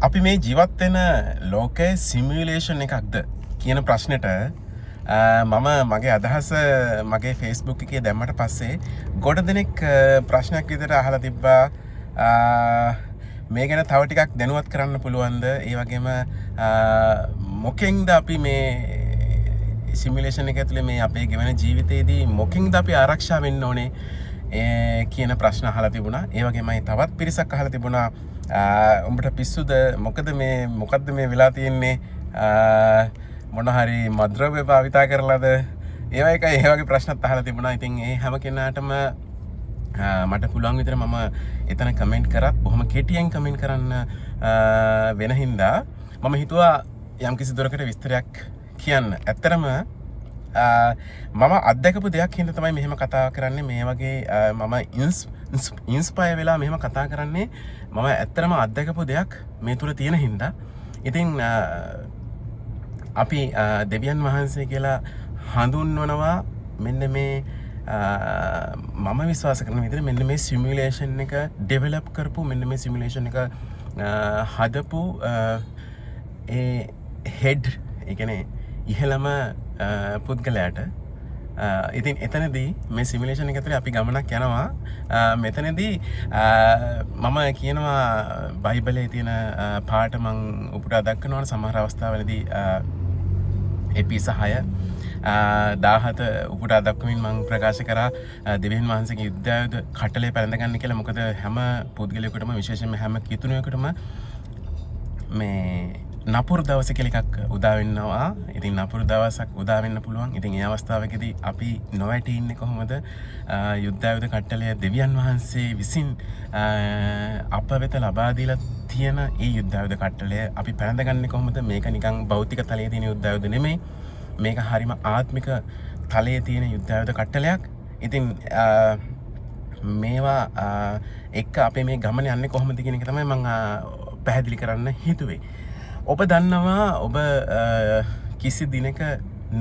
අපි මේ ජීවත් වෙන ලෝකයේ සිමියුලේෂන් එකක්ද කියන ප්‍රශ්නෙට මම මගේ අදහස මගේ Facebook එකේ දැම්මට පස්සේ ගොඩ දෙනෙක් ප්‍රශ්නයක් විදිහට අහලා තිබ්බා. මේ ගැන තව ටිකක් දැනුවත් කරන්න පුළුවන්ද? ඒ වගේම මොකෙන්ද අපි මේ සිමියුලේෂන් එක ඇතුලේ මේ අපේ ගෙවන ජීවිතේදී මොකෙන්ද අපි ආරක්ෂා වෙන්න ඕනේ කියන ප්‍රශ්න අහලා තිබුණා. ඒ වගේමයි තවත් පිරිසක් අහලා තිබුණා උඹට පිස්සුද මොකද මොකද්ද මේ වෙලා තියෙන්නේ මොන හරි මද්‍රව්‍ය භාවිතා කරලාද ඒ වගේ ප්‍රශ්නත් අහලා තිබුණා. ඉතින් ඒ හැම කෙනාටම මට පුළුවන් විදිහට මම එතන කමෙන්ට් කරත් බොහොම කෙටියෙන් කමෙන්ට් කරන්න වෙන හින්දා මම හිතුවා යම්කිසි දුරකට විස්තරයක් කියන්න. ඇත්තටම මම අත්දැකපු දෙයක් හින්දා තමයි මෙහෙම කතා කරන්නේ. මේ වගේ මම ඉන්ස්පයර් වෙලා මෙහෙම කතා කරන්නේ මම ඇත්තටම අත්දැකපු දෙයක් මේ තුල තියෙන හින්දා. ඉතින් අපි දෙවියන් වහන්සේ කියලා හඳුන්වනවා මෙන්න මේ මම විශ්වාස කරන විදිහට මෙන්න මේ සිමියුලේෂන් එක ඩෙවලොප් කරපු මෙන්න මේ සිමියුලේෂන් එක හදපු ඒ හෙඩ් ඒ කියන්නේ ඉහළම පුද්ගලයාට ඉතින් එතනදී මේ සිමියුලේෂන් එක ඇතුලේ අපි ගමනක් යනවා. මෙතනදී මම කියනවා බයිබලයේ තියෙන පාඩ මම උපුටා දක්වනවා සමහර අවස්ථාවලදී එපිස 6 17 උපුටා දක්වමින් මම ප්‍රකාශ කරා දෙවියන් වහන්සේගේ යුද්ධායුධ කටලේ පැලඳ ගන්න කියලා. මොකද හැම පුද්ගලයෙකුටම විශේෂයෙන්ම හැම කිතුණුවෙකුටම මේ නපුරු දවස කියලා එකක් උදා වෙනවා. ඉතින් නපුරු දවසක් උදා වෙන්න පුළුවන්. ඉතින් ඒ අවස්ථාවකදී අපි නොවැටි ඉන්නේ කොහොමද? යුද්ධායුධ කට්ටලය දෙවියන් වහන්සේ විසින් අප වෙත ලබා දීලා තියෙන ඒ යුද්ධායුධ කට්ටලය අපි පැනඳගන්නේ කොහොමද? මේක නිකන් භෞතික තලයේ තියෙන යුද්ධායුධ නෙමෙයි. මේක හරිම ආත්මික තලයේ තියෙන යුද්ධායුධ කට්ටලයක්. ඉතින් මේවා එක්ක අපේ මේ ගමන යන්නේ කොහොමද කියන එක තමයි මම පැහැදිලි කරන්න හිතුවේ. ඔබ දන්නවා ඔබ කිසි දිනක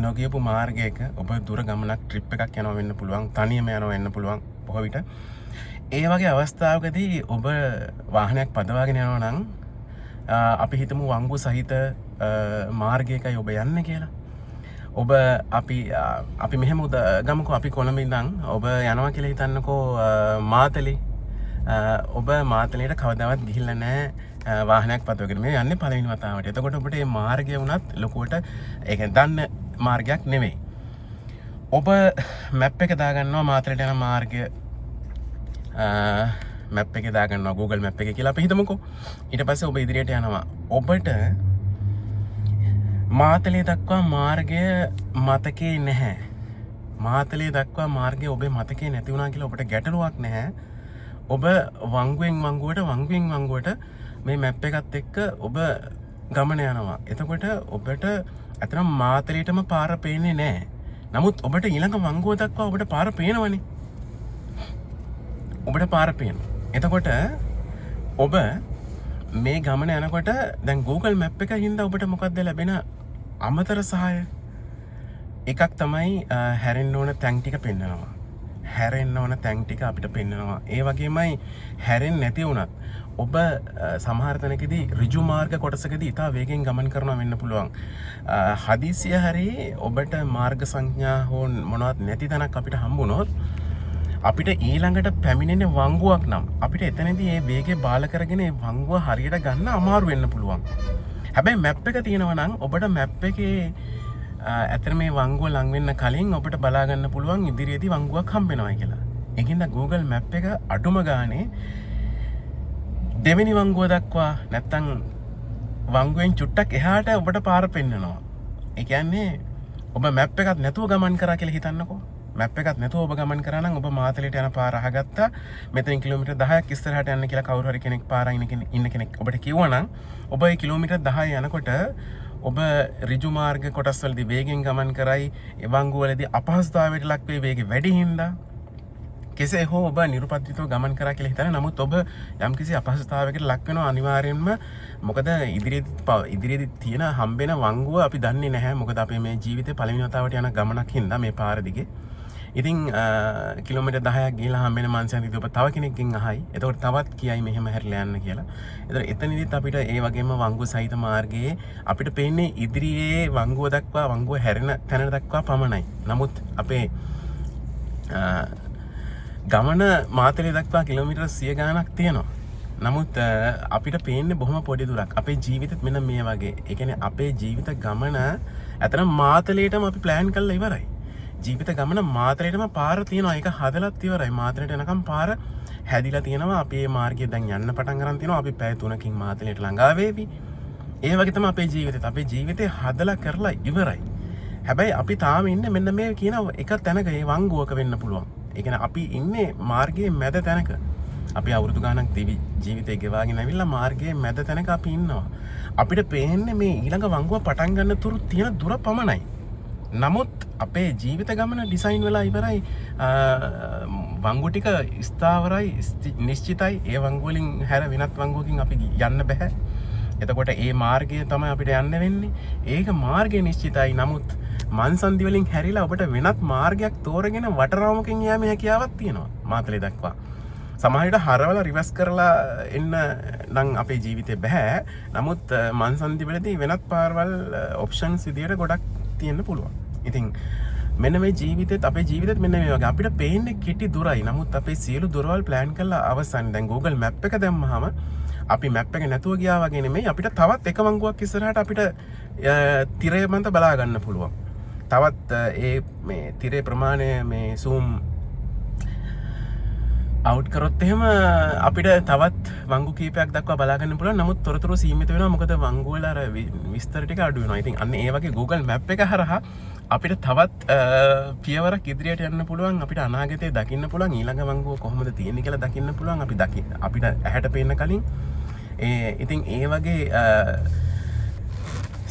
නොගියපු මාර්ගයක ඔබ දුර ගමනක් ට්‍රිප් එකක් යනවා වෙන්න පුළුවන්, තනියම යනවා වෙන්න පුළුවන් බොහෝ විට. ඒ වගේ අවස්ථාවකදී ඔබ වාහනයක් පදවාගෙන යනවා නම් අපි හිතමු වංගු සහිත මාර්ගයකයි ඔබ යන්නේ කියලා. ඔබ අපි මෙහෙම ගමුකෝ අපි කොළඹ ඉඳන් ඔබ යනවා කියලා හිතන්නකෝ මාතලේ. ඔබ මාතලේට කවදාවත් ගිහිල්ලා නැහැ වාහනයක් පදවගෙන. මේ යන්නේ පළවෙනි වතාවට. එතකොට ඔබට මේ මාර්ගය වුණත් ලොකුවට ඒක දන්න මාර්ගයක් නෙමෙයි. ඔබ මැප් එක දාගන්නවා මාතලේට යන මාර්ගය මැප් එකේ දාගන්නවා Google මැප් එකේ කියලා අපි හිතමුකෝ. ඊට පස්සේ ඔබ ඉදිරියට යනවා. ඔබට මාතලේ දක්වා මාර්ගය මතකේ නැහැ. මාතලේ දක්වා මාර්ගය ඔබේ මතකේ නැති වුණා කියලා ඔබට ගැටලුවක් නැහැ. ඔබ වංගුවෙන් වංගුවට මේ මැප් එකත් එක්ක ඔබ ගමන යනවා. එතකොට ඔබට අතන මාතලේටම පාර පේන්නේ නැහැ. නමුත් ඔබට ඊළඟ වංගුව දක්වා ඔබට පාර පේනවනේ. ඔබට පාර පේනවා. එතකොට ඔබ මේ ගමන යනකොට දැන් Google Map එක හින්දා ඔබට මොකක්ද ලැබෙන අමතර සහාය? එකක් තමයි හැරෙන්න ඕන තැන් ටික පෙන්නනවා. හැරෙන්න ඕන තැන් ටික අපිට පෙන්නනවා. ඒ වගේමයි හැරෙන්නේ නැති වුණත් ඔබ සමහර තැනකදී ඍජු මාර්ග කොටසකදී ඉතා වේගෙන් ගමන් කරනවා වෙන්න පුළුවන්. හදිසිය හරි ඔබට මාර්ග සංඥා හෝ මොනවත් නැති තැනක් අපිට හම්බුනොත් අපිට ඊළඟට පැමිණෙන වංගුවක් නම් අපිට එතනදී මේ වේගය බාල කරගෙන මේ වංගුව හරියට ගන්න අමාරු වෙන්න පුළුවන්. හැබැයි මැප් එක තියෙනවා නම් ඔබට මැප් එකේ ඇත්තට මේ වංගුව ලඟ වෙන්න කලින් ඔබට බලා ගන්න පුළුවන් ඉදිරියේදී වංගුවක් හම්බ වෙනවා කියලා. ඒකින්ද Google Map එක අඩුම ගානේ දෙවෙනි වංගුව දක්වා නැත්තම් වංගුවෙන් චුට්ටක් එහාට ඔබට පාර පෙන්නනවා. ඒ කියන්නේ ඔබ මැප් එකක් නැතුව ගමන් කරා කියලා හිතන්නකෝ. මැප් එකක් නැතුව ඔබ ගමන් කරා නම් ඔබ මාතලේට යන පාර අහගත්තා. මෙතනින් කිලෝමීටර් 10ක් ඉස්සරහට යන්න කියලා කවුරු හරි කෙනෙක් පාර ඉන්න කෙනෙක් ඔබට කිව්වනම් ඔබ ඒ කිලෝමීටර් 10 යනකොට ඔබ ඍජු මාර්ග කොටස්වලදී වේගෙන් ගමන් කරයි. ඒ වංගුවලදී අපහසුතාවයට ලක් වේ වේගෙ වැඩි හින්දා. කෙසේ හෝ ඔබ නිර්පද්‍රිතව ගමන් කරා කියලා හිතන්නේ. නමුත් ඔබ යම්කිසි අපහසුතාවයකට ලක් වෙනවා අනිවාර්යෙන්ම. මොකද ඉදිරියේදී තියෙන හම්බෙන වංගුව අපි දන්නේ නැහැ. මොකද අපේ මේ ජීවිතේ පළවෙනි වතාවට යන ගමනක් හින්දා මේ පාර දිගේ. ඉතින් කිලෝමීටර් 10ක් ගිහලා හම්බෙන මංසන්තිදී ඔබ තව කෙනෙක්ගෙන් අහයි. එතකොට තවත් කියයි මෙහෙම හැරිලා යන්න කියලා. එතකොට එතනදිත් අපිට ඒ වගේම වංගුව සහිත මාර්ගයේ අපිට පේන්නේ ඉදිරියේ වංගුව දක්වා වංගුව හැරෙන තැන දක්වා පමණයි. නමුත් අපේ ගමන මාතලේ දක්වා කිලෝමීටර් 100 ගාණක් තියෙනවා. නමුත් අපිට පේන්නේ බොහොම පොඩි දුරක්. අපේ ජීවිතෙත් මෙන්න මේ වගේ. ඒ කියන්නේ අපේ ජීවිත ගමන අතන මාතලේටම අපි ප්ලෑන් කරලා ඉවරයි. ජීවිත ගමන මාතලේටම පාර තියෙනවා. ඒක හදලත් ඉවරයි. මාතලේට එනකම් පාර හැදිලා තියෙනවා. අපි මේ මාර්ගය දැන් යන්න පටන් ගන්න තියෙනවා. අපි පැය 3කින් මාතලේට ළඟා වෙවි. ඒ වගේ තමයි අපේ ජීවිතෙත්. අපේ ජීවිතේ හදලා කරලා ඉවරයි. හැබැයි අපි තාම ඉන්නේ මෙන්න මේ කියන එක තැනක ඒ වංගුවක වෙන්න පුළුවන්. ඒ කියන්නේ අපි ඉන්නේ මාර්ගයේ මැද තැනක. අපි අවුරුදු ගානක් ජීවිතේ ගෙවාගෙන ඇවිල්ලා මාර්ගයේ මැද තැනක අපි ඉන්නවා. අපිට පේන්නේ මේ ඊළඟ වංගුව පටන් ගන්න තුරු තියෙන දුර පමණයි. නමුත් අපේ ජීවිත ගමන ඩිසයින් වෙලා ඉවරයි. වංගු ටික ස්ථාවරයි, නිශ්චිතයි. ඒ වංගු වලින් හැර වෙනත් වංගුවකින් අපි යන්න බෑ. එතකොට ඒ මාර්ගය තමයි අපිට යන්න වෙන්නේ. ඒක මාර්ගය නිශ්චිතයි. නමුත් මන්සන්දි වලින් හැරිලා ඔබට වෙනත් මාර්ගයක් තෝරගෙන වටරාමකින් යෑමේ හැකියාවක් තියෙනවා මාතලේ දක්වා. සමහරවිට හරවලා රිවර්ස් කරලා එන්න නම් අපේ ජීවිතේ බෑ. නමුත් මන්සන්දි වලදී වෙනත් පාරවල් ඔප්ෂන්ස් විදියට ගොඩක් තියෙන්න පුළුවන්. ඉතින් මෙන්න මේ ජීවිතෙත් අපේ ජීවිතෙත් මෙන්න මේ වගේ අපිට පේන්නේ කෙටි දුරයි. නමුත් අපේ සියලු දොරවල් ප්ලෑන් කරලා අවසන්. දැන් Google Map එක දැම්මහම අපි මැප් එක නැතුව ගියා වගේ නෙමෙයි අපිට තවත් එක වංගුවක් ඉස්සරහට අපිට තිරය මත බලා ගන්න පුළුවන්. තවත් ඒ මේ තිරේ ප්‍රමාණය මේ zoom අවුට් කරොත් එහෙම අපිට තවත් වංගු කීපයක් දක්වා බලා ගන්න පුළුවන්. නමුත් තොරතුරු සීමිත වෙනවා. මොකද වංගු වල අර විස්තර ටික අඩු වෙනවා. ඉතින් අන්න ඒ වගේ Google Map එක හරහා අපිට තවත් පියවරක් ඉදිරියට යන්න පුළුවන්. අපිට අනාගතේ දකින්න පුළුවන් ඊළඟ වංගුව කොහොමද තියෙන්නේ කියලා දකින්න පුළුවන්. අපිට ඇහැට පේන්න කලින් ඉතින් ඒ වගේ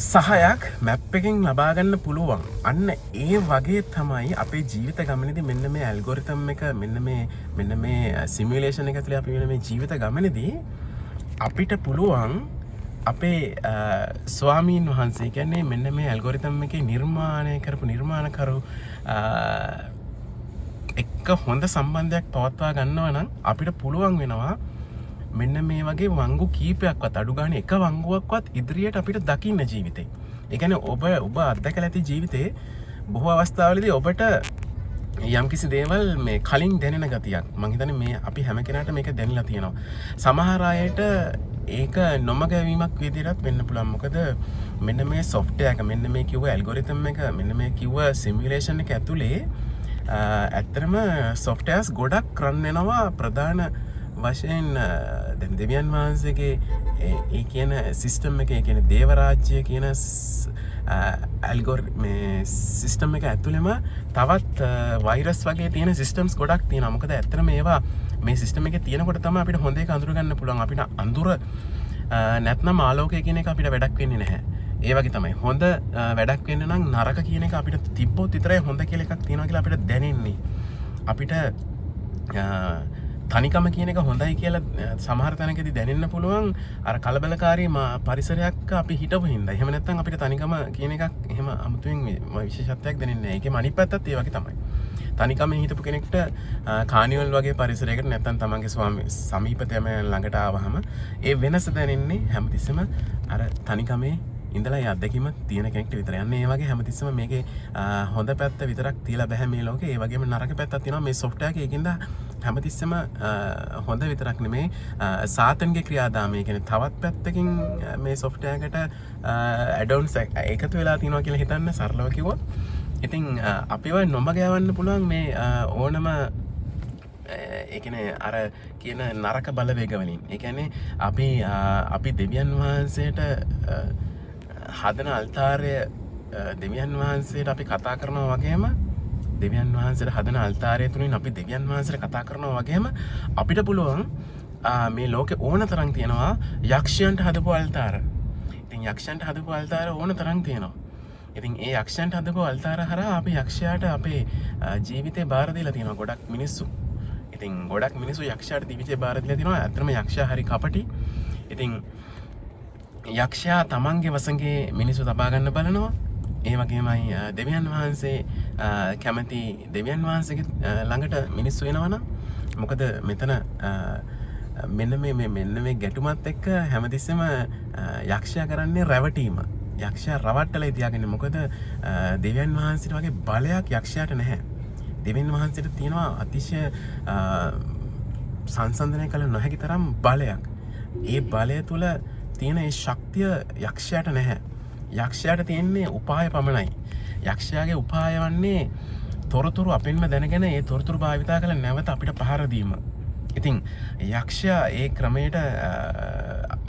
සහයක් මැප් එකෙන් ලබා ගන්න පුළුවන්. අන්න ඒ වගේ තමයි අපේ ජීවිත ගමනේදී මෙන්න මේ ඇල්ගොරිතම් එක මෙන්න මේ සිමියුලේෂන් එක ඇතුලේ අපි වෙන මේ ජීවිත ගමනේදී අපිට පුළුවන් අපේ ස්වාමීන් වහන්සේ කියන්නේ මෙන්න මේ ඇල්ගොරිතම් එකේ නිර්මාණය කරපු නිර්මාණකරු එක්ක හොඳ සම්බන්ධයක් පවත්වා ගන්නවා නම් අපිට පුළුවන් වෙනවා මෙන්න මේ වගේ වංගු කීපයක්වත් අඩු ගන්න එක වංගුවක්වත් ඉදිරියට අපිට දකින්න ජීවිතේ. ඒ කියන්නේ ඔබ අත්දැකලා ඇති ජීවිතේ බොහෝ අවස්ථාවලදී ඔබට යම්කිසි දේවල් මේ කලින් දැනෙන ගතියක්. මම හිතන්නේ මේ අපි හැම කෙනාට මේක දැනලා තියෙනවා. සමහර අයට ඒක නොමගවීමක් විදිහටත් වෙන්න පුළුවන්. මොකද මෙන්න මේ software එක මෙන්න මේ කිව්ව ඇල්ගොරිතම් එක මෙන්න මේ කිව්ව සිමියුලේෂන් එක ඇතුලේ ඇත්තටම softwares ගොඩක් රන් වෙනවා ප්‍රධාන වශයෙන් දැන් දෙවියන් වහන්සේගේ ඒ කියන සිස්ටම් එක, ඒ කියන්නේ දේව රාජ්‍ය කියන සිස්ටම් එක ඇතුළෙම තවත් වෛරස් වගේ තියෙන සිස්ටම්ස් ගොඩක් තියෙනවා. මොකද ඇත්තටම ඒවා මේ සිස්ටම් එකේ තියෙනකොට තමයි අපිට හොඳ එක අඳුර ගන්න පුළුවන්. අපිට අඳුර නැත්නම් ආලෝකය කියන එක අපිට වැඩක් වෙන්නේ නැහැ. ඒ වගේ තමයි හොඳ වැඩක් වෙන්න නම් නරක කියන එක අපිට තිබ්බොත් විතරයි හොඳ කියලා එකක් තියෙනවා කියලා අපිට දැනෙන්නේ. අපිට තනිකම කියන එක හොඳයි කියලා සමහර තැනකදී දැනෙන්න පුළුවන් අර කලබලකාරී පරිසරයක් අපි හිටපු හින්දා. එහෙම නැත්නම් අපිට තනිකම කියන එකක් එහෙම අමුතුවෙන් විශේෂත්වයක් දැනෙන්නේ නැහැ. ඒකේ අනිත් පැත්තත් ඒ වගේ තමයි. තනිකම හිටපු කෙනෙක්ට කානිවල් වගේ පරිසරයකට නැත්නම් තමන්ගේ සමීපතම ළඟට ආවහම ඒ වෙනස දැනෙන්නේ හැමතිස්සෙම අර තනිකමේ ඉඳලා ඒ අත්දැකීම තියෙන කෙනෙක්ට විතරයි. අන්න ඒ වගේ හැමතිස්සෙම මේකේ හොඳ පැත්ත විතරක් තියලා බෑ මේ ලෝකේ. ඒ වගේම නරක පැත්තක් තියෙනවා මේ software එකේ. ඒකින්ද හැමතිස්සෙම හොඳ විතරක් නෙමේ සාතන්ගේ ක්‍රියාදාමය කියන්නේ තවත් පැත්තකින් මේ software එකට add-ons එකතු වෙලා තියෙනවා කියලා හිතන්න සරලව කිව්වොත්. ඉතින් අපිව නොමග යවන්න පුළුවන් මේ ඕනම ඒ කියන්නේ අර කියන නරක බලවේග වලින්. ඒ කියන්නේ අපි දෙවියන් වහන්සේට හදන අල්තාරය දෙවියන් වහන්සේට අපි කතා කරනවා වගේම දෙවියන් වහන්සේට හදන අල්තාරය තුලින් අපි දෙවියන් වහන්සේට කතා කරනවා වගේම අපිට පුළුවන් මේ ලෝකේ ඕන තරම් තියෙනවා යක්ෂයන්ට හදපු අල්තාර. ඉතින් යක්ෂයන්ට හදපු අල්තාර ඕන තරම් තියෙනවා. ඉතින් ඒ යක්ෂයන්ට හදපු අල්තාර හරහා අපි යක්ෂයාට අපේ ජීවිතේ බාර දීලා තියෙනවා ගොඩක් මිනිස්සු. ඉතින් ගොඩක් මිනිස්සු යක්ෂයාට ජීවිතේ බාර දීලා තියෙනවා. ඇත්තටම යක්ෂයා හරි කපටි. ඉතින් යක්ෂයා තමන්ගේ වසඟේ මිනිස්සු තබා ගන්න බලනවා. ඒ වගේමයි දෙවියන් වහන්සේ කැමති දෙවියන් වහන්සේගේ ළඟට මිනිස්සු වෙනවා නම් මොකද මෙතන මෙන්න මේ ගැටුමත් එක්ක හැමතිස්සෙම යක්ෂයා කරන්නේ රැවටීම. යක්ෂයා රවට්ටලා තියාගන්නේ. මොකද දෙවියන් වහන්සේට වගේ බලයක් යක්ෂයාට නැහැ. දෙවියන් වහන්සේට තියෙනවා අතිශය සංසන්දනය කළ නොහැකි තරම් බලයක්. ඒ බලය තුළ තියෙන ඒ ශක්තිය යක්ෂයාට නැහැ. යක්ෂයාට තියෙන්නේ උපාය පමණයි. යක්ෂයාගේ උපාය වන්නේ තොරතුරු අපෙන්ම දැනගෙන ඒ තොරතුරු භාවිතා කළ නැවත අපිට පහර දීම. ඉතින් යක්ෂයා ඒ ක්‍රමයට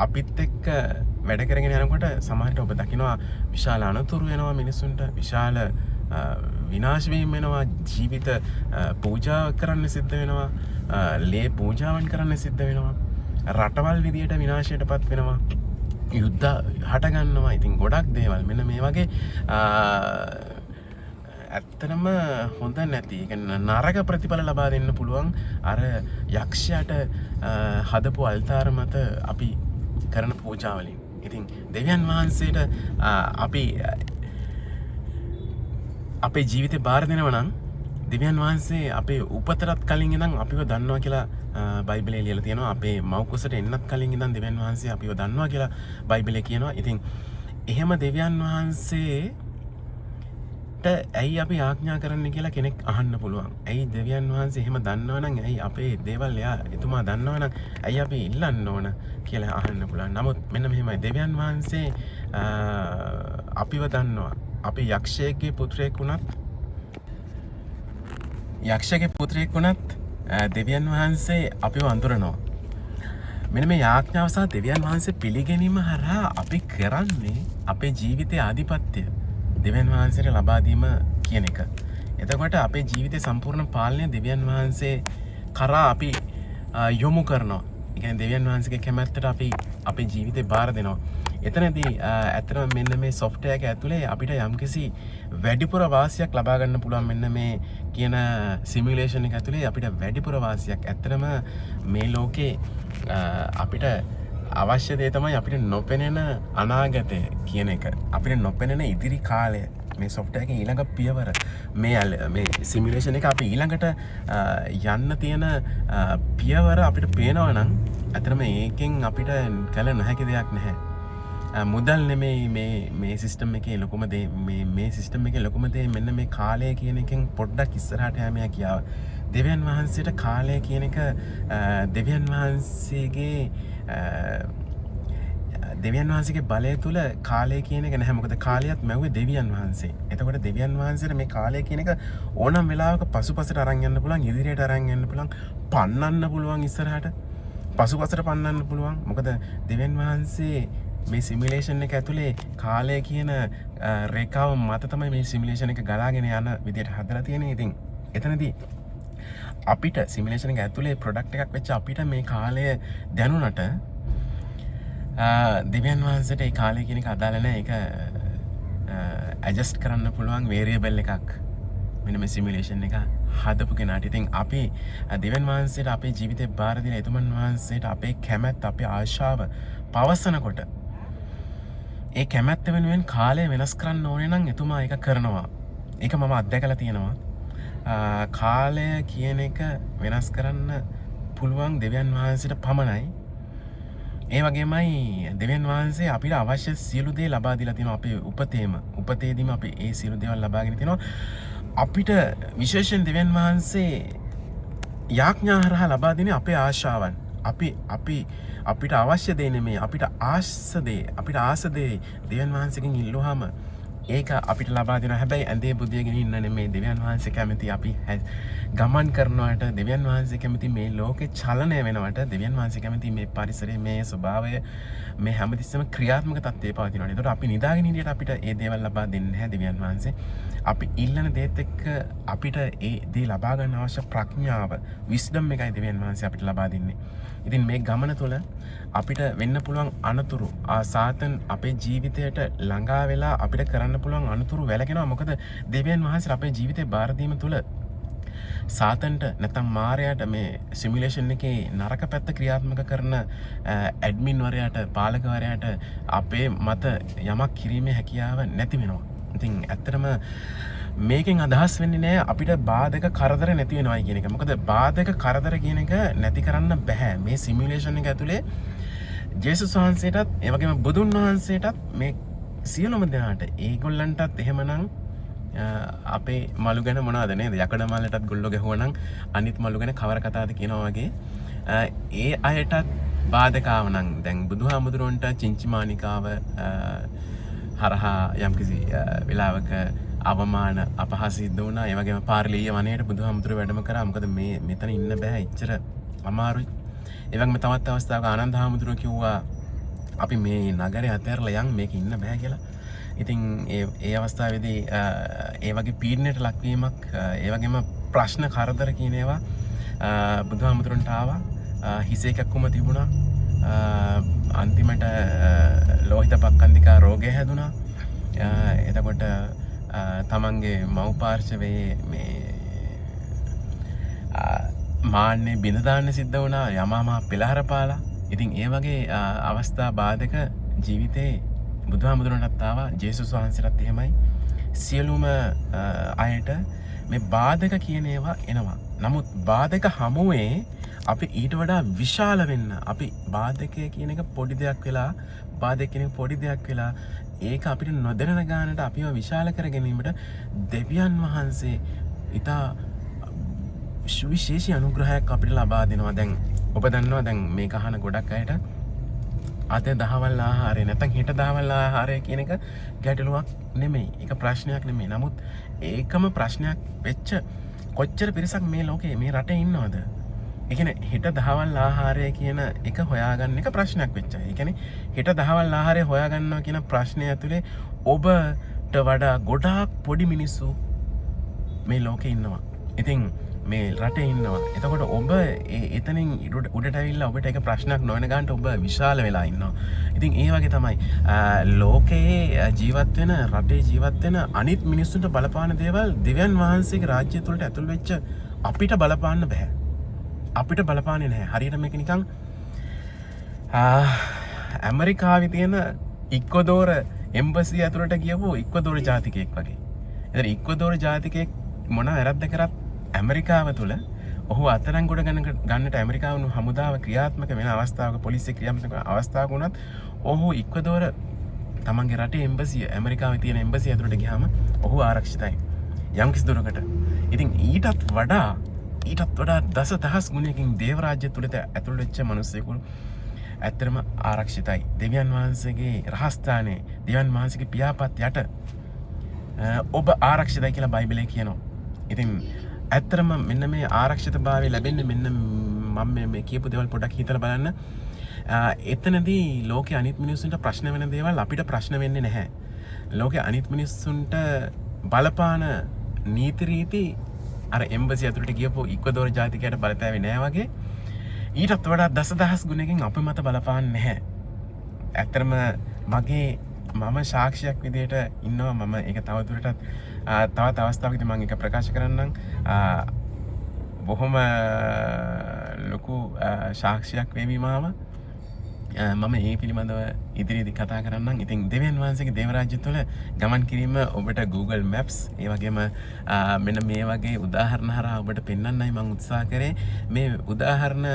අපිත් එක්ක වැඩ කරගෙන යනකොට සමහරට ඔබ දකිනවා විශාල අනතුරු වෙනවා මිනිස්සුන්ට, විශාල විනාශ වීම වෙනවා, ජීවිත පූජා කරන්න සිද්ධ වෙනවා, ලේ පූජාවන් කරන්න සිද්ධ වෙනවා, රටවල් විදියට විනාශයටපත් වෙනවා, යුද්ධ හටගන්නවා. ඉතින් ගොඩක් දේවල් මෙන්න මේ වගේ ඇත්තටම හොඳ නැති නරක ප්‍රතිඵල ලබා දෙන්න පුළුවන් අර යක්ෂයාට හදපු අල්තාර මත අපි කරන පූජාවලින්. ඉතින් දෙවියන් වහන්සේට අපි අපේ ජීවිතේ බාර දෙනවා නම් දෙවියන් වහන්සේ අපේ උපතටත් කලින් ඉඳන් අපිව දන්නවා කියලා බයිබලයේ ලියලා තියෙනවා. අපේ මව් කුසට එන්නත් කලින් ඉඳන් දෙවියන් වහන්සේ අපිව දන්නවා කියලා බයිබලයේ කියනවා. ඉතින් එහෙම දෙවියන් වහන්සේට ඇයි අපි ආඥා කරන්න කියලා කෙනෙක් අහන්න පුළුවන්. ඇයි දෙවියන් වහන්සේ එහෙම දන්නවනම් ඇයි අපේ දේවල් එතුමා දන්නවනම් ඇයි අපි ඉල්ලන්න ඕන කියලා අහන්න පුළුවන්. නමුත් මෙන්න මෙහෙමයි, දෙවියන් වහන්සේ අපිව දන්නවා. අපි යක්ෂයෙක්ගේ පුත්‍රයෙක් වුණත් දෙවියන් වහන්සේ අපිව අඳුරනවා. මෙන්න මේ යාඥාව සහ දෙවියන් වහන්සේ පිළිගැනීම හරහා අපි කරන්නේ අපේ ජීවිතයේ ආධිපත්‍ය දෙවියන් වහන්සේට ලබා දීම කියන එක. එතකොට අපේ ජීවිතේ සම්පූර්ණ පාලනය දෙවියන් වහන්සේ කරා අපි යොමු කරනවා. ඒ කියන්නේ දෙවියන් වහන්සේගේ කැමැත්තට අපි අපේ ජීවිතේ බාර දෙනවා. එතනදී ඇත්තටම මෙන්න මේ software එක ඇතුලේ අපිට යම්කිසි වැඩිපුර වාසියක් ලබා ගන්න පුළුවන්. මෙන්න මේ කියන simulation එක ඇතුලේ අපිට වැඩිපුර වාසියක්. ඇත්තටම මේ ලෝකේ අපිට අවශ්‍ය දේ තමයි අපිට නොපෙනෙන අනාගතය කියන එක. අපිට නොපෙනෙන ඉදිරි කාලය. මේ software එකේ ඊළඟ පියවර මේ simulation එක අපි ඊළඟට යන්න තියෙන පියවර අපිට පේනවා නම් ඇත්තටම ඒකෙන් අපිට කල නොහැකි දෙයක් නැහැ. මුදල් නෙමෙයි මේ සිස්ටම් එකේ ලොකුම දේ. මේ සිස්ටම් එකේ ලොකුම දේ මෙන්න මේ කාලය කියන එකෙන් පොඩ්ඩක් ඉස්සරහට යෑම හැකියාව. දෙවියන් වහන්සේට කාලය කියන එක දෙවියන් වහන්සේගේ බලය තුල කාලය කියන එක නැහැ. මොකද කාලයත් මැව්වේ දෙවියන් වහන්සේ. එතකොට දෙවියන් වහන්සේට මේ කාලය කියන එක ඕනම වෙලාවක පසුපසට අරන් යන්න පුළුවන්, ඉදිරියට අරන් යන්න පුළුවන්, පන්නන්න පුළුවන් ඉස්සරහට, පසුපසට පන්නන්න පුළුවන්. මොකද දෙවියන් වහන්සේ මේ සිමියුලේෂන් එක ඇතුලේ කාලය කියන රේඛාව මත තමයි මේ සිමියුලේෂන් එක ගලාගෙන යන විදියට හදලා තියෙන්නේ. ඉතින් එතනදී අපිට සිමියුලේෂන් එක ඇතුලේ ප්‍රොඩක්ට් එකක් වෙච්ච අපිට මේ කාලය දැනුණට දෙවියන් වහන්සේට ඒ කාලය කියන එක අදාළ නැහැ. ඒක ඇඩ්ජස්ට් කරන්න පුළුවන් වේරියබල් එකක් මෙන්න මේ සිමියුලේෂන් එක හදපු කෙනාට. ඉතින් අපි දෙවියන් වහන්සේට අපේ ජීවිතේ බාර දෙන එතුමන් වහන්සේට අපේ කැමැත්ත, අපේ ආශාව පවසනකොට ඒ කැමැත්ත වෙනුවෙන් කාලය වෙනස් කරන්න ඕනේ නම් එතුමා ඒක කරනවා. ඒක මම අත්දැකලා තියෙනවා. කාලය කියන එක වෙනස් කරන්න පුළුවන් දෙවියන් වහන්සේට පමණයි. ඒ වගේමයි දෙවියන් වහන්සේ අපිට අවශ්‍ය සියලු දේ ලබා දීලා තියෙනවා. අපේ උපතේදීම අපි ඒ සියලු දේවල් ලබාගෙන තියෙනවා. අපිට විශේෂයෙන් දෙවියන් වහන්සේ යාඥා හරහා ලබා දෙන්නේ අපේ ආශාවන්. අපිට අවශ්‍ය දේ නෙමෙයි, අපිට ආස දේ දෙවියන් වහන්සේගෙන් ඉල්ලුවාම ඒක අපිට ලබා දෙනවා. හැබැයි ඇඳේ බුදියගෙන ඉන්න නෙමෙයි දෙවියන් වහන්සේ කැමති අපි ගමන් කරනවට, දෙවියන් වහන්සේ කැමති මේ ලෝකේ චලනය වෙනවට, දෙවියන් වහන්සේ කැමති මේ පරිසරයේ මේ ස්වභාවය මේ හැමතිස්සෙම ක්‍රියාත්මක තත්ත්වයේ පවතිනවා. ඒකට අපි නිදාගෙන ඉඳියට අපිට ඒ දේවල් ලබා දෙන්නේ නැහැ දෙවියන් වහන්සේ. අපි ඉල්ලන දේත් එක්ක අපිට ඒ දේ ලබා ගන්න අවශ්‍ය ප්‍රඥාව, විස්ඩම් එකයි දෙවියන් වහන්සේ අපිට ලබා දෙන්නේ. ඉතින් මේ ගමන තුළ අපිට වෙන්න පුළුවන් අනතුරු, සාතන් අපේ ජීවිතයට ළඟා වෙලා අපිට කරන්න පුළුවන් අනතුරු වැළකෙනවා. මොකද දෙවියන් වහන්සේ අපේ ජීවිතේ බාර දීම තුළ සාතන්ට නැත්නම් මාරයාට මේ සිමියුලේෂන් එකේ නරක පැත්ත ක්‍රියාත්මක කරන ඇඩ්මින් වරයාට, පාලකවරයාට අපේ මත යමක් කිරීමේ හැකියාව නැති වෙනවා. ඉතින් ඇත්තටම මේකෙන් අදහස් වෙන්නේ නෑ අපිට බාධක කරදර නැති වෙනවයි කියන එක. මොකද බාධක කරදර කියන එක නැති කරන්න බෑ. මේ සිමියුලේෂන් එක ඇතුලේ ජේසුස් වහන්සේටත් ඒ වගේම බුදුන් වහන්සේටත් මේ සියලුම දෙනාට ඒගොල්ලන්ටත් එහෙමනම් අපේ මලු ගැන මොනවද නේද? යකඩ මල්ලටත් ගොල්ලෝ ගැහුවනම් අනිත් මලු ගැන කවර කතාවද කියනවා වගේ ඒ අයටත් බාධකාව නම් දැන් බුදුහාමුදුරන්ට චින්චිමානිකාව හරහා යම්කිසි වෙලාවක අවමාන අපහාස සිද්ධ වුණා. ඒ වගේම පාර්ලිය වනයේට බුදුහාමුදුර වැඩම කරා. මොකද මේ මෙතන ඉන්න බෑ, එච්චර අමාරුයි. ඒ වගේම තවත් අවස්ථාවක ආනන්ද හාමුදුරුවෝ කිව්වා අපි මේ නගරේ අතහැරලා යන්, මේක ඉන්න බෑ කියලා. ඉතින් ඒ අවස්ථාවේදී ඒ වගේ පීඩනයට ලක්වීමක්, ඒ වගේම ප්‍රශ්න කරදර කියන ඒවා බුදුහාමුදුරන්ට ආවා. හිසේ කැක්කුම තිබුණා. අන්තිමට ලෝහිත පක්කන්දිකා රෝගය හැදුනා. එතකොට තමන්ගේ මව් පාර්ශවයේ මේ මාන්නේ බිඳ දාන්න සිද්ධ වුණා. යමාමා පෙළහර පාලා. ඉතින් ඒ වගේ අවස්ථා බාධක ජීවිතේ බුදුහාමුදුරන්ටත් ආවා. ජේසුස් වහන්සේටත් එහෙමයි. සියලුම අයට මේ බාධක කියන ඒවා එනවා. නමුත් බාධක හමුවේ අපි ඊට වඩා විශාල වෙන්න, අපි බාධකය කියන එක පොඩි දෙයක් වෙලා, බාධක කියන එක පොඩි දෙයක් වෙලා, ඒක අපිට නොදැනෙන ගානට අපිව විශාල කර ගැනීමට දෙවියන් වහන්සේ ඉතා සුවිශේෂී අනුග්‍රහයක් අපිට ලබා දෙනවා. දැන් ඔබ දන්නවා, දැන් මේක අහන ගොඩක් අයට අද දහවල් ආහාරය නැත්නම් හෙට දහවල් ආහාරය කියන එක ගැටලුවක් නෙමෙයි. ඒක ප්‍රශ්නයක් නෙමෙයි. නමුත් ඒකම ප්‍රශ්නයක් වෙච්ච කොච්චර පිරිසක් මේ ලෝකේ, මේ රටේ ඉන්නවද? ඒ කියන්නේ හෙට දහවල් ආහාරය කියන එක හොයාගන්න එක ප්‍රශ්නයක් වෙච්චා. ඒ කියන්නේ හෙට දහවල් ආහාරය හොයාගන්නවා කියන ප්‍රශ්නය ඇතුලේ ඔබට වඩා ගොඩාක් පොඩි මිනිස්සු මේ ලෝකේ ඉන්නවා. ඉතින් මේ රටේ ඉන්නවා. එතකොට ඔබ එතනින් උඩට ඇවිල්ලා ඔබට ඒක ප්‍රශ්නයක් නොවන ගන්නට ඔබ විශාල වෙලා ඉන්නවා. ඉතින් ඒ වගේ තමයි ලෝකයේ ජීවත් වෙන, රටේ ජීවත් වෙන අනිත් මිනිස්සුන්ට බලපාන දේවල් දෙවියන් වහන්සේගේ රාජ්‍යය තුළට ඇතුල් වෙච්ච අපිට බලපාන්න බෑ. අපිට බලපාන්නේ නැහැ. හරියට මේක නිකන් ඇමරිකාවේ තියෙන ඉක්වදෝර එම්බසි ඇතුළට ගියපු ඉක්වදෝර ජාතිකයෙක් වගේ. එතන ඉක්වදෝර ජාතිකයෙක් මොන වැරද්ද කරත් ඇමරිකාව තුළ ඔහු අත්අඩංගුවට ගන්නට ඇමරිකාව හමුදාව ක්‍රියාත්මක වෙන අවස්ථාවක, පොලිසිය ක්‍රියාත්මක වෙන අවස්ථාවක වුණත් ඔහු ඉක්වදෝර තමන්ගේ රටේ එම්බසිය, ඇමරිකාවේ තියෙන එම්බසිය ඇතුළට ගියාම ඔහු ආරක්ෂිතයි යම්කිසි දුරකට. ඉතින් ඊටත් වඩා දසදහස් ගුණයකින් දේව රාජ්‍ය තුළට ඇතුල් වෙච්ච මිනිස්සෙකු ඇත්තටම ආරක්ෂිතයි. දෙවියන් වහන්සේගේ රහස්ථානයේ, දෙවියන් වහන්සේගේ පියාපත් යට ඔබ ආරක්ෂිතයි කියලා බයිබලයේ කියනවා. ඉතින් ඇත්තටම මෙන්න මේ ආරක්ෂිතභාවය ලැබෙන්නේ මෙන්න මම මේ කියපු දේවල් පොඩ්ඩක් හිතලා බලන්න. එතනදී ලෝකේ අනිත් මිනිස්සුන්ට ප්‍රශ්න වෙන දේවල් අපිට ප්‍රශ්න වෙන්නේ නැහැ. ලෝකේ අනිත් මිනිස්සුන්ට බලපාන නීති රීති අර එම්බසි ඇතුළට ගියපු ඉක්වදෝර ජාතිකයට බලපෑවේ නෑ වගේ ඊටත් වඩා දසදහස් ගුණයකින් අපේ මත බලපාන්නේ නැහැ. ඇත්තටම මම සාක්ෂියක් විදියට ඉන්නවා. මම ඒක තවදුරටත් තවත් අවස්ථාවකදී මම ඒක ප්‍රකාශ කරන්නම්. බොහොම ලොකු සාක්ෂියක් වේවි මාව. මම ඒ පිළිබඳව ඉදිරියේදී කතා කරන්නම්. ඉතින් දෙවියන් වහන්සේගේ දේව රාජ්‍ය තුළ ගමන් කිරීම ඔබට Google Maps ඒ වගේම මෙන්න මේ වගේ උදාහරණ හරහා ඔබට පෙන්වන්නයි මම උත්සාහ කරේ. මේ උදාහරණ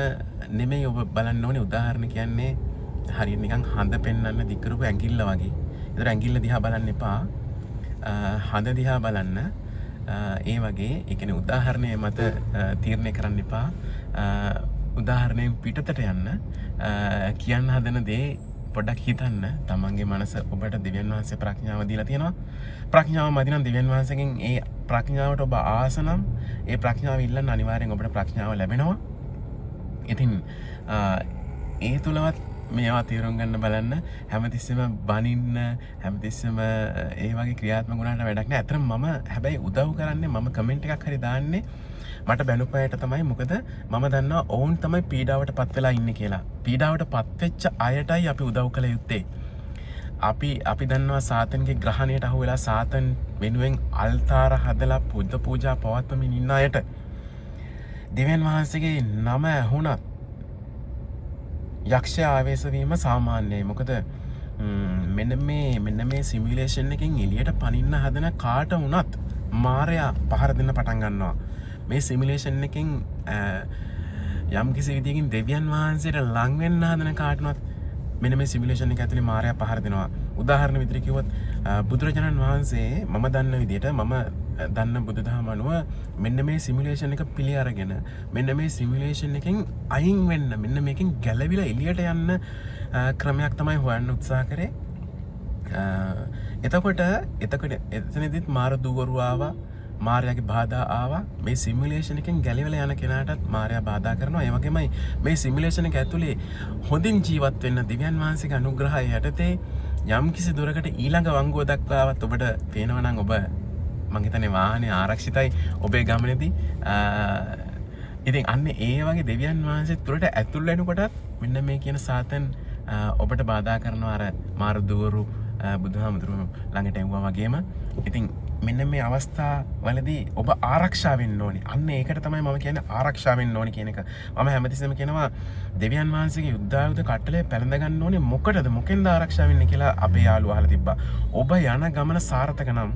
නෙමෙයි ඔබ බලන්න ඕනේ. උදාහරණ කියන්නේ හරියට නිකන් හඳ පෙන්වන්න දික් කරපු ඇඟිල්ල වගේ. ඒතර ඇඟිල්ල දිහා බලන්න එපා. හඳ දිහා බලන්න. ඒ වගේ ඒ කියන්නේ උදාහරණය මත තීරණය කරන්න එපා. උදාහරණයෙන් පිටතට යන්න, කියන්න හදන දේ පොඩ්ඩක් හිතන්න. තමන්ගේ මනස ඔබට දෙවියන් වහන්සේ ප්‍රඥාව දීලා තියෙනවා. ප්‍රඥාව මදි නම් දෙවියන් වහන්සේගෙන් ඒ ප්‍රඥාවට ඔබ ආස නම් ඒ ප්‍රඥාව ඉල්ලන්න අනිවාර්යෙන් ඔබට ප්‍රඥාව ලැබෙනවා. ඉතින් ඒ තුලවත් මේවා තීරුම් ගන්න බලන්න. හැමතිස්සෙම බනින්න, හැමතිස්සෙම ඒ වගේ ක්‍රියාත්මක වුණාට වැඩක් නැහැ. අතන මම හැබැයි උදව් කරන්නේ, මම කමෙන්ට් එකක් හරි දාන්නේ මට බැනුපයට තමයි. මොකද මම දන්නවා ඔවුන් තමයි පීඩාවට පත් වෙලා ඉන්නේ කියලා. පීඩාවට පත් වෙච්ච අයටයි අපි උදව් කළ යුත්තේ. අපි දන්නවා සාතන්ගේ ග්‍රහණයට අහු වෙලා සාතන් වෙනුවෙන් අල්තාර හදලා බුද්ධ පූජා පවත්වමින් ඉන්න අයට දෙවියන් වහන්සේගේ නම ඇහුණත් යක්ෂ ආවේශ වීම සාමාන්‍යයි. මොකද මෙන්න මේ සිමියුලේෂන් එකෙන් එළියට පනින්න හදන කාට වුණත් මාරයා පහර දෙන්න පටන් ගන්නවා. මේ සිමියුලේෂන් එකෙන් යම් කිසි විදියකින් දෙවියන් වහන්සේට ලං වෙන්න හදන කාටවත් මෙන්න මේ සිමියුලේෂන් එක ඇතුලේ මාරයා පහර දෙනවා. උදාහරණ විදිහට කිව්වොත් බුදුරජාණන් වහන්සේ මම දන්න විදිහට මම දන්න බුදුදහම අනුව මෙන්න මේ සිමියුලේෂන් එක පිළි අරගෙන මෙන්න මේ සිමියුලේෂන් එකෙන් අයින් වෙන්න මෙන්න මේකෙන් ගැලවිලා එළියට යන්න ක්‍රමයක් තමයි හොයන්න උත්සාහ කරේ. එතකොට එතනදිත් මාර දූවරු ආවා, මාරයාගේ බාධා ආවා. මේ සිමියුලේෂන් එකෙන් ගැලවිලා යන කෙනාටත් මාරයා බාධා කරනවා. ඒ වගේමයි මේ සිමියුලේෂන් එක ඇතුලේ හොඳින් ජීවත් වෙන්න දිව්‍යන් වහන්සේගේ අනුග්‍රහය යටතේ යම් කිසි දුරකට ඊළඟ වංගුව දක්වාවත් ඔබට පේනවා නම් ඔබ මං හිතන්නේ වාහනේ ආරක්ෂිතයි ඔබේ ගමනේදී. ඉතින් අන්න ඒ වගේ දෙවියන් වහන්සේ තුරට ඇතුල් වෙනකොටත් මෙන්න මේ කියන සාතන් ඔබට බාධා කරනවා අර මාර දූවරු බුදුහාමුදුරුවෝ ළඟට එවුවා වගේම. ඉතින් මෙන්න මේ අවස්ථාවලදී ඔබ ආරක්ෂා වෙන්න ඕනේ. අන්න ඒකට තමයි මම කියන්නේ ආරක්ෂා වෙන්න ඕනේ කියන එක. මම හැමතිස්සෙම කියනවා දෙවියන් වහන්සේගේ යුද්ධායුධ කට්ටලේ පැලඳ ගන්න ඕනේ. මොකටද? මොකෙන්ද ආරක්ෂා වෙන්නේ කියලා අපේ යාළුවා අහලා තිබ්බා. ඔබ යන ගමන සාර්ථක නම්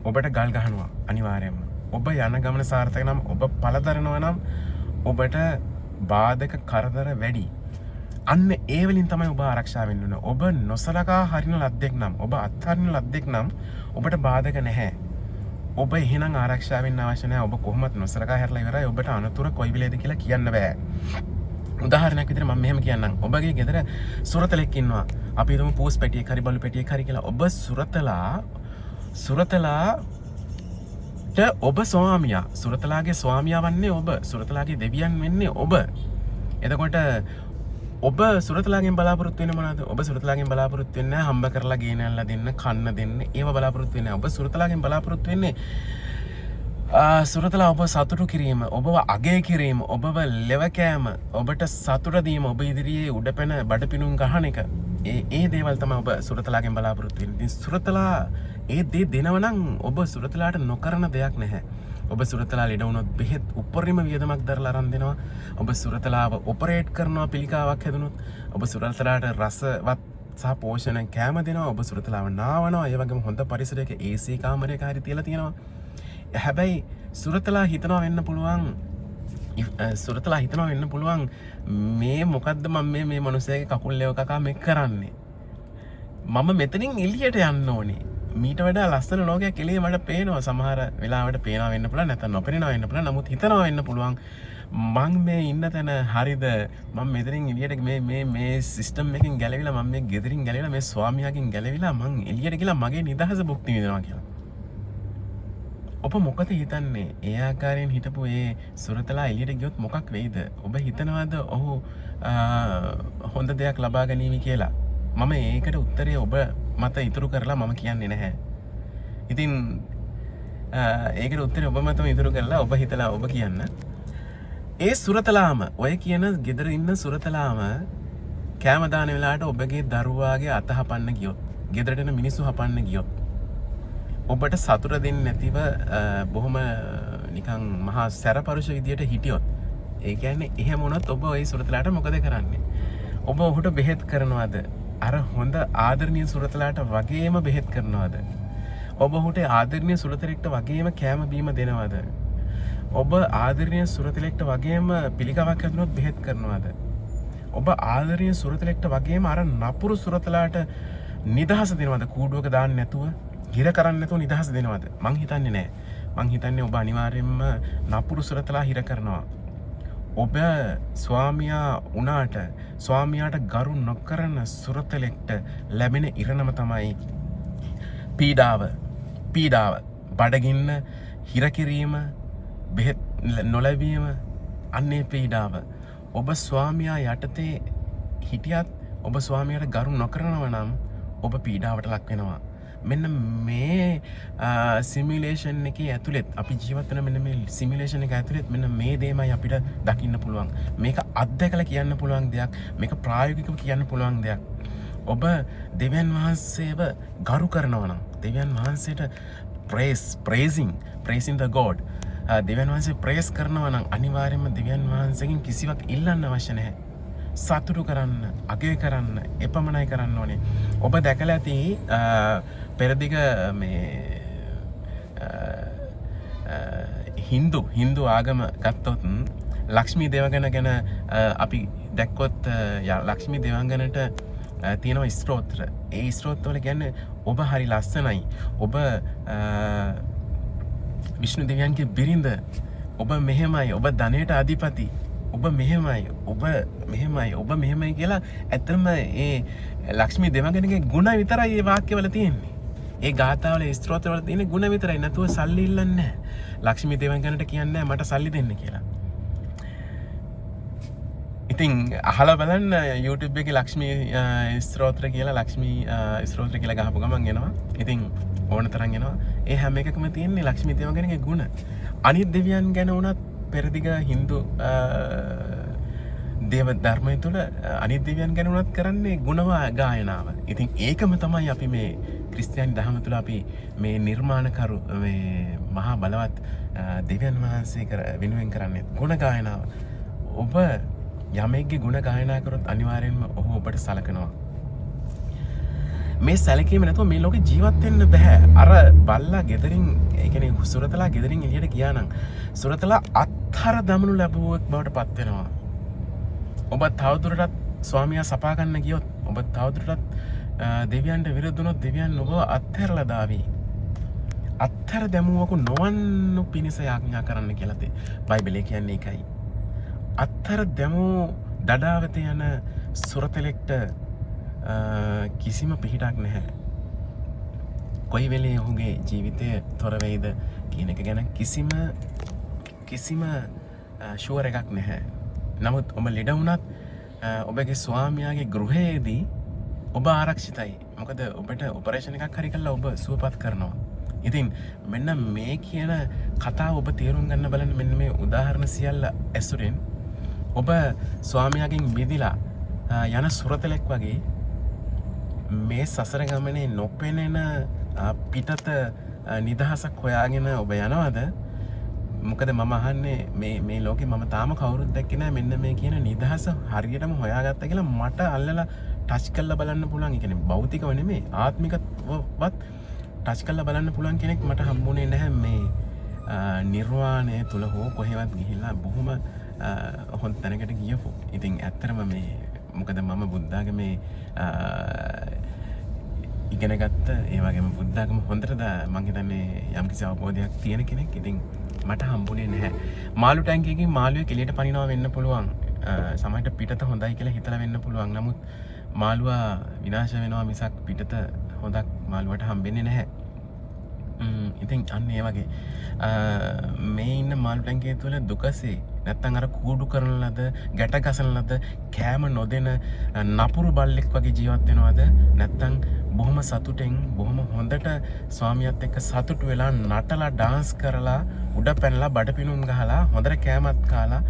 ඔබට ගල් ගහනවා අනිවාර්යයෙන්ම. ඔබ යන ගමන සාර්ථක නම් ඔබ පළදරනවා නම් ඔබට බාධක කරදර වැඩි. අන්න ඒ වලින් තමයි ඔබ ආරක්ෂා වෙන්න ඕන. ඔබ නොසලකා හරින ලද්දෙක් නම්, ඔබ අත්හරින ලද්දෙක් නම් ඔබට බාධක නැහැ. ඔබ එහෙනම් ආරක්ෂා වෙන්න අවශ්‍ය නැහැ. ඔබ කොහොමත් නොසලකා හැරලා ඉවරයි. ඔබට අනතුර කොයි වෙලේද කියලා කියන්න බෑ. උදාහරණයක් විදිහට මම මෙහෙම කියන්නම්. ඔබගේ ගෙදර සුරතලෙක් ඉන්නවා. අපි හිතමු පූස් පැටියෙක් හරි බලු පැටියෙක් හරි කියලා. ඔබ සුරතලාට ඔබ ස්වාමියා. සුරතලාගේ ස්වාමියා වන්නේ ඔබ. සුරතලාගේ දෙවියන් වෙන්නේ ඔබ. එතකොට ඔබ සුරතලාගෙන් බලාපොරොත්තු වෙන්නේ මොනවද? ඔබ සුරතලාගෙන් බලාපොරොත්තු වෙන්නේ හම්බ කරලා ගේනල්ලා දෙන්න, කන්න දෙන්න. ඒව බලාපොරොත්තු වෙන්නේ. ඔබ සුරතලාගෙන් බලාපොරොත්තු වෙන්නේ සුරතලා ඔබ සතුටු කිරීම, ඔබව අගය කිරීම, ඔබව ලෙවකෑම, ඔබට සතුට දීම, ඔබ ඉදිරියේ උඩපැන බඩපිනුම් ගහන එක. ඒ දේවල් තමයි ඔබ සුරතලාගෙන් බලාපොරොත්තු වෙන්නේ. ඉතින් සුරතලා ඒ දේ දෙනවනම් ඔබ සුරතලාට නොකරන දෙයක් නැහැ. ඔබ සුරතලා ලෙඩ වුණොත් බෙහෙත් උපරිම වියදමක් දරලා අරන් දෙනවා. ඔබ සුරතලාව ඔපරේට් කරනවා පිළිකාවක් හැදුනොත්. ඔබ සුරතලාට රසවත් සහ පෝෂණ කෑම දෙනවා. ඔබ සුරතලාව නාවනවා. ඒ වගේම හොඳ පරිසරයක AC කාමරයක හරි තියලා තියෙනවා. හැබැයි සුරතලා හිතනවා වෙන්න පුළුවන් මේ මොකද්ද මම මේ මනුස්සයාගේ කකුල් ලෙව කකා මේ කරන්නේ. මම මෙතනින් එළියට යන්න ඕනේ. මීට වඩා ලස්සන ලෝකයක් එළියේ මට පේනවා. සමහර වෙලාවට පේනවා වෙන්න පුළුවන්, නැත්නම් නොපෙනෙනවා වෙන්න පුළුවන්. නමුත් හිතනවා වෙන්න පුළුවන් මං මේ ඉන්න තැන හරිද? මම මෙතනින් එළියට මේ සිස්ටම් එකකින් ගැලවිලා, මම මේ ගෙදරින් ගැලවිලා, මේ ස්වාමියාගෙන් ගැලවිලා මං එළියට ගිහලා මගේ නිදහස භුක්ති විඳිනවා කියලා. ඔබ මොකද හිතන්නේ? ඒ ආකාරයෙන් හිටපු ඒ සුරතලා එළියට ගියොත් මොකක් වෙයිද? ඔබ හිතනවාද ඔහු හොඳ දෙයක් ලබා ගැනීම කියලා? මම ඒකට උත්තරේ ඔබ මත ඉතුරු කරලා මම කියන්නේ නැහැ. ඉතින් ඒකට උත්තරේ ඔබ මතම ඉතුරු කරලා ඔබ හිතලා ඔබ කියන්න. ඒ සුරතලාම, ඔය කියන ගෙදර ඉන්න සුරතලාම කෑම දාන වෙලාවට ඔබගේ දරුවාගේ අත හපන්න ගියොත්, ගෙදරට එන මිනිස්සු හපන්න ගියොත්, ඔබට සතුට දෙන්නේ නැතිව බොහොම නිකන් මහා සැරපරුෂ විදියට හිටියොත්, ඒ කියන්නේ එහෙම වුණොත් ඔබ ওই සුරතලාට මොකද කරන්නේ? ඔබ ඔහුට බෙහෙත් කරනවද? අර හොඳ ආදරණීය සුරතලාට වගේම බෙහෙත් කරනවද? ඔබ ඔහුට ආදරණීය සුරතලෙක්ට වගේම කෑම බීම දෙනවද? ඔබ ආදරණීය සුරතලෙක්ට වගේම පිළිකාවක් හැදුනොත් බෙහෙත් කරනවද? ඔබ ආදරණීය සුරතලෙක්ට වගේම අර නපුරු සුරතලාට නිදහස දෙනවද? කූඩුවක දාන්න නැතුව, හිර කරන්න නැතුව නිදහස දෙනවද? මං හිතන්නේ නැහැ. මං හිතන්නේ ඔබ අනිවාර්යයෙන්ම නපුරු සුරතලා හිර කරනවා. ඔබ ස්වාමියා වුණාට ස්වාමියාට ගරු නොකරන සුරතලෙක්ට ලැබෙන ඉරණම තමයි පීඩාව. බඩගින්න, හිරකිරීම, බෙහෙත් නොලැබීම, අන්නේ පීඩාව. ඔබ ස්වාමියා යටතේ හිටියත් ඔබ ස්වාමියාට ගරු නොකරනව නම් ඔබ පීඩාවට ලක් වෙනවා. මෙන්න මේ සිමියුලේෂන් එකේ ඇතුළෙත් අපි ජීවත් වෙන මෙන්න මේ සිමියුලේෂන් එක ඇතුළෙත් මෙන්න මේ දේමයි අපිට දකින්න පුළුවන්. මේක අත්දැකලා කියන්න පුළුවන් දෙයක්. මේක ප්‍රායෝගිකව කියන්න පුළුවන් දෙයක්. ඔබ දෙවියන් වහන්සේව ගරු කරනවා නම්, දෙවියන් වහන්සේට praising the God, දෙවියන් වහන්සේ ප්‍රේස් කරනවා නම් අනිවාර්යයෙන්ම දෙවියන් වහන්සේගෙන් කිසිවක් ඉල්ලන්න අවශ්‍ය නැහැ. සතුටු කරන්න, අගය කරන්න, එපමණයි කරන්න ඕනේ. ඔබ දැකලා ඇති පෙරදිග මේ හින්දු ආගම ගත්තොත් ලක්ෂ්මී දේවගණ ගැන අපි දැක්කොත් ලක්ෂ්මී දේවගණට තියෙනවා ස්තෝත්‍ර. ඒ ස්තෝත්‍රවල කියන්නේ ඔබ හරි ලස්සනයි. ඔබ විෂ්ණු දෙවියන්ගේ බිරිඳ. ඔබ මෙහෙමයි. ඔබ ධනයට අධිපති. ඔබ මෙහෙමයි. ඔබ මෙහෙමයි. ඔබ මෙහෙමයි කියලා ඇත්තම ඒ ලක්ෂ්මී දේවගණගේ ගුණ විතරයි මේ වාක්‍යවල තියෙන්නේ. ඒ ගාථාවල ස්තෝත්‍රවල තියෙන ගුණ විතරයි. නැතුව සල්ලි ඉල්ලන්නේ නැහැ. ලක්ෂ්මී දේවගණට කියන්නේ මට සල්ලි දෙන්න කියලා. ඉතින් අහලා බලන්න YouTube එකේ ලක්ෂ්මී ස්තෝත්‍ර කියලා ලක්ෂ්මී ස්තෝත්‍ර කියලා ගහපු ගමන් එනවා. ඉතින් ඕන තරම් එනවා. ඒ හැම එකකම තියෙන්නේ ලක්ෂ්මී දේවගණගේ ගුණ. අනිත් දෙවියන් ගැන උනත් පෙරදිග හින්දු දේව ධර්මය තුළ අනිත් දෙවියන් ගැන උනත් කරන්නේ ගුණවා ගායනාව. ඉතින් ඒකම තමයි අපි මේ ක්‍රිස්තියානි දහම තුළ අපි මේ නිර්මාණකරු මේ මහා බලවත් දෙවියන් වහන්සේ වෙනුවෙන් කරන්නේ ගුණ ගායනාව. ඔබ යමෙක්ගේ ගුණ ගායනා කරොත් අනිවාර්යෙන්ම ඔහු ඔබට සලකනවා. මේ සැලකීම නැතුව මේ ලෝකේ ජීවත් වෙන්න බෑ. අර බල්ලා ගෙදරින් ඒ කියන්නේ සුරතලා ගෙදරින් එළියට ගියා නම් සුරතලා අත්හර දමනු ලැබුවෙක් බවට පත් වෙනවා. ඔබ තවදුරටත් ස්වාමියා සපා ගන්න ගියොත් ඔබ තවදුරටත් දෙවියන්ට විරුද්ධ වුණොත් දෙවියන් ඔබ අත්හැරලා දාවි. අත්හැර දැමුවක නොවන්නු පිණිස යාඥා කරන්න කියලා බයිබලයේ කියන්නේ ඒකයි. අත්හැර දැමූ දඩාවත යන සුරතලෙක්ට කිසිම පිහිටක් නැහැ. කොයි වෙලේ ඔහුගේ ජීවිතය තොර වෙයිද කියන එක ගැන කිසිම ෂුවර් එකක් නැහැ. නමුත් ඔබ ලෙඩ වුණත් ඔබගේ ස්වාමියාගේ ගෘහයේදී ඔබ ආරක්ෂිතයි. මොකද ඔබට ඔපරේෂන් එකක් හරි කළා ඔබ සුවපත් කරනවා. ඉතින් මෙන්න මේ කියන කතාව ඔබ තේරුම් ගන්න බලන්න මෙන්න මේ උදාහරණ සියල්ල ඇසුරෙන් ඔබ ස්වාමියාගෙන් මිදිලා යන සුරතලෙක් වගේ මේ සසර ගමනේ නොපෙනෙන පිටත නිදහසක් හොයාගෙන ඔබ යනවද? මොකද මම අහන්නේ මේ ලෝකේ මම තාම කවුරුත් දැක්කේ නැහැ මෙන්න මේ කියන නිදහස හරියටම හොයාගත්තා කියලා මට අල්ලලා ටච් කරලා බලන්න පුළුවන්. ඒ කියන්නේ භෞතිකව නෙමෙයි ආත්මිකවත් ටච් කරලා බලන්න පුළුවන් කෙනෙක් මට හම්බුනේ නැහැ මේ නිර්වාණය තුල හෝ කොහෙවත් ගිහිල්ලා බොහොම හොඳ තැනකට ගියපු. ඉතින් ඇත්තටම මේ මොකද මම බුද්ධාගමේ ඉගෙන ගත්ත ඒ වගේම බුද්ධාගම හොඳට මං හිතන්නේ යම්කිසි අවබෝධයක් තියෙන කෙනෙක්. ඉතින් මට හම්බුනේ නැහැ. මාළු ටැංකියකින් මාළුවෙක් එළියට පනිනවා වෙන්න පුළුවන්. සමහරට පිටත හොඳයි කියලා හිතලා වෙන්න පුළුවන්. නමුත් මාළුවා විනාශ වෙනවා මිසක් පිටත හොඳක් මාළුවට හම්බෙන්නේ නැහැ. ඉතින් අන්න ඒ වගේ මේ ඉන්න මාළු ටැංකිය තුළ දුකසේ නැත්තම් අර කූඩු කරන ලද ගැට ගසන ලද කෑම නොදෙන නපුරු බල්ලෙක් වගේ ජීවත් වෙනවද? නැත්තම් බොහොම සතුටෙන් බොහොම හොඳට ස්වාමියාත් එක්ක සතුටු වෙලා නටලා ඩාන්ස් කරලා උඩ පැනලා බඩ පිනුම් ගහලා හොඳට කෑමත් කාලා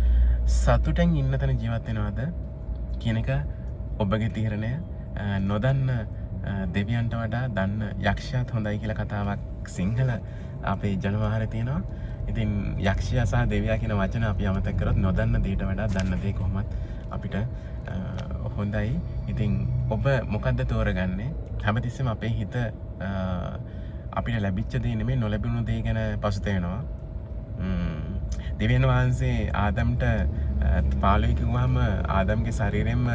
සතුටෙන් ඉන්න තැන ජීවත් වෙනවද කියන එක ඔබගේ තීරණය. නොදන්න දෙවියන්ට වඩා දන්න යක්ෂයාත් හොඳයි කියලා කතාවක් සිංහල අපේ ජනවාහරේ තියෙනවා. ඉතින් යක්ෂයා සහ දෙවියා කියන වචන අපි අමතක කරොත් නොදන්න දෙයට වඩා දන්න දේ කොහොමත් අපිට හොඳයි. ඉතින් ඔබ මොකද්ද තෝරගන්නේ? හැමතිස්සෙම අපේ හිත අපිට ලැබිච්ච දේ නෙමෙයි නොලැබුණු දේ ගැන පසුතැවෙනවා. දෙවියන් වහන්සේ ආදම්ට පාළුව කිව්වහම ආදම්ගේ ශරීරෙම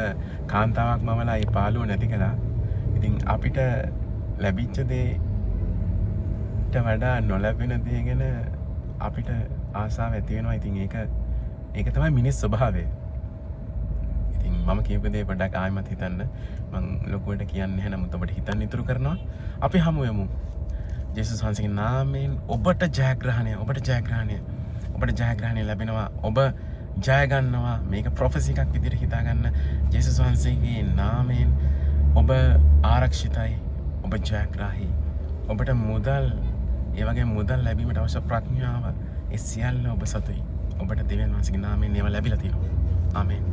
කාන්තාවක් මවලා ඒ පාළුව නැති කළා. ඉතින් අපිට ලැබිච්ච දේට වඩා නොලැබෙන දේ ගැන අපිට ආසාව ඇති වෙනවා. ඉතින් ඒක තමයි මිනිස් ස්වභාවය. ඉතින් මම කියපු දේ පොඩ්ඩක් ආයෙමත් හිතන්න. මම ලොකුවට කියන්නේ නැහැ නමුත් ඔබට හිතන්න ඉතුරු කරනවා. අපි හමු යමු. ජේසුස් වහන්සේගේ නාමයෙන් ඔබට ජයග්‍රහණය. ඔබට ජයග්‍රහණය ලැබෙනවා. ඔබ ජය ගන්නවා. මේක ප්‍රොෆෙසි එකක් විදිහට හිතා ගන්න. ජේසුස් වහන්සේගේ නාමයෙන් ඔබ ආරක්ෂිතයි. ඔබ ජයග්‍රාහී. ඔබට මුදල් ඒ වගේ මුදල් ලැබීමට අවශ්‍ය ප්‍රඥාව ඒ සියල්ල ඔබ සතුයි. ඔබට දෙවියන් වහන්සේගේ නාමයෙන් ඒවා ලැබිලා තියෙනවා. ආමේන්.